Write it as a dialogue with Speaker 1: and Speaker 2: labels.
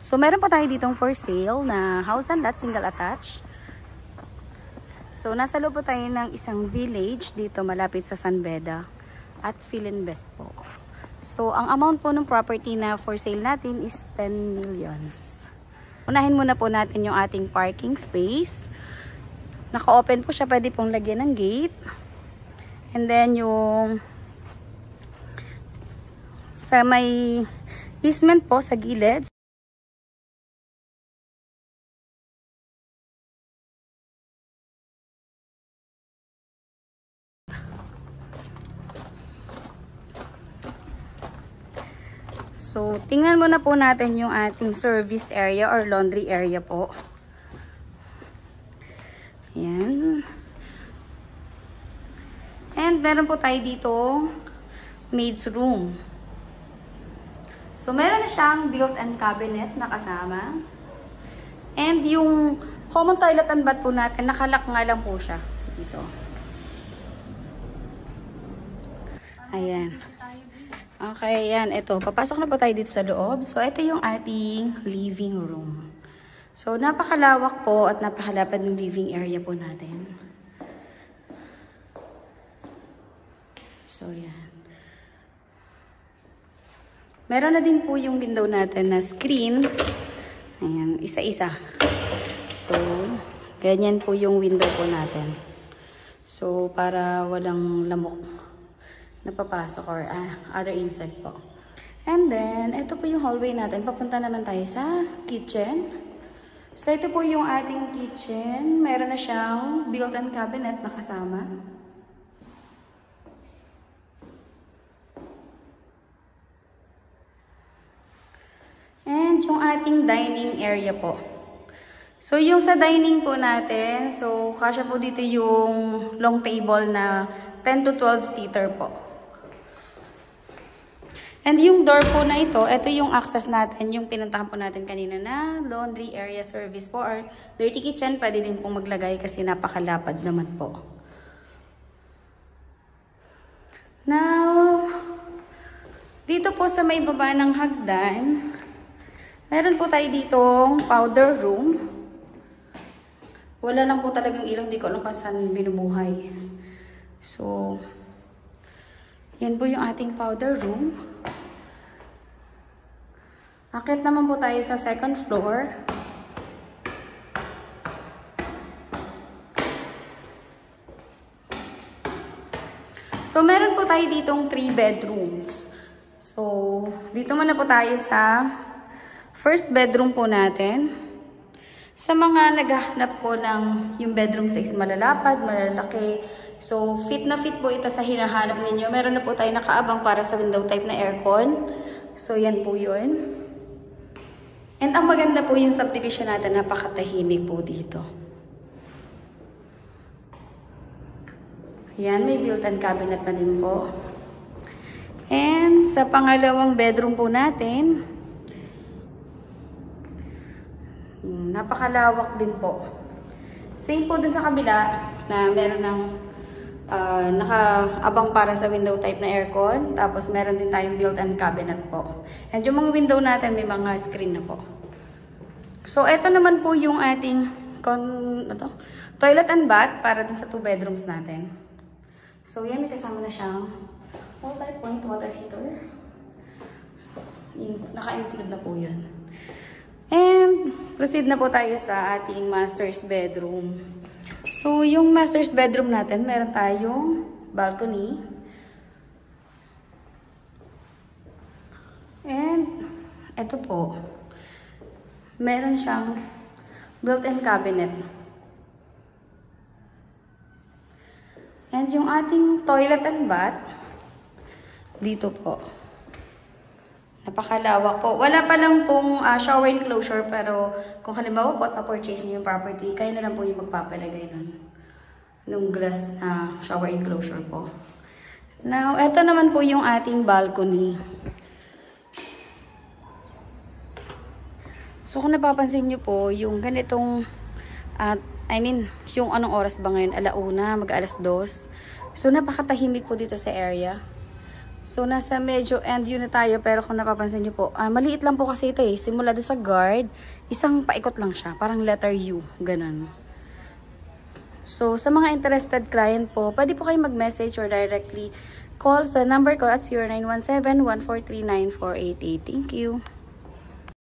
Speaker 1: So, meron pa tayo ditong for sale na house and lot, single attached. So, nasa loob po tayo ng isang village dito malapit sa San Beda at Philinvest po. So, ang amount po ng property na for sale natin is 10 millions. Unahin muna po natin yung ating parking space. Naka-open po siya, pwede pong lagyan ng gate. And then, yung sa may easement po sa gilid. So, tingnan muna po natin yung ating service area or laundry area po. Ayan. And meron po tayo dito maid's room. So, meron na siyang built-in cabinet na kasama. And yung common toilet and bath po natin, nakalock nga lang po siya dito. Ayan. Okay, yan. Ito, papasok na po tayo dito sa loob. So, ito yung ating living room. So, napakalawak po at napakalapad ng living area po natin. So, yan. Meron na din po yung window natin na screen. Ayan, isa-isa. So, ganyan po yung window po natin. So, para walang lamok napapasok or other insect po. And then, ito po yung hallway natin. Papunta naman tayo sa kitchen. So, ito po yung ating kitchen. Meron na siyang built-in cabinet na kasama. And yung ating dining area po. So, yung sa dining po natin, so, kasya po dito yung long table na 10 to 12 seater po. And yung door po na ito yung access natin, yung pinuntahan po natin kanina na laundry area service po or dirty kitchen, pwede din po maglagay kasi napakalapad naman po. Now, dito po sa may baba ng hagdan, meron po tayo ditong powder room. Wala lang po talagang ilang, di ko alam kung saan binubuhay. So, yan po yung ating powder room. Akit naman po tayo sa second floor. So, meron po tayo ditong 3 bedrooms. So, dito muna po tayo sa first bedroom po natin. Sa mga naghahanap po ng yung bedroom size malalapad, malalaki. So, fit na fit po ito sa hinahanap ninyo. Meron na po tayo nakaabang para sa window type na aircon. So, yan po yun. And ang maganda po yung subdivision natin, napakatahimik po dito. Ayan, may built-in cabinet na din po. And sa pangalawang bedroom po natin, napakalawak din po. Same po dun sa kabila na meron ng nakaabang para sa window type na aircon. Tapos meron din tayong built-in cabinet po. And yung mga window natin may mga screen na po. So, ito naman po yung ating toilet and bath para dun sa 2 bedrooms natin. So, yan, may kasama na siyang multi-point water heater. Naka-include na po yun. And, proceed na po tayo sa ating master's bedroom. So, yung master's bedroom natin, meron tayong balcony. And, ito po. Meron siyang built-in cabinet. And yung ating toilet and bath, dito po. Napakalawak po. Wala pa lang pong shower enclosure, pero kung halimbawa po at ma-purchase niyo yung property, kayo na lang po yung magpapalagay nung glass na shower enclosure po. Now, ito naman po yung ating balcony. So, kung napapansin nyo po, yung ganitong, yung anong oras ba ngayon? Alauna, mag-alas 2. So, napakatahimik po dito sa area. So, nasa medyo end yun na tayo. Pero kung napapansin nyo po, maliit lang po kasi ito eh. Simula doon sa guard, isang paikot lang siya. Parang letter U. Ganun. So, sa mga interested client po, pwede po kayo mag-message or directly call sa number ko at 0917-143-9488. Thank you.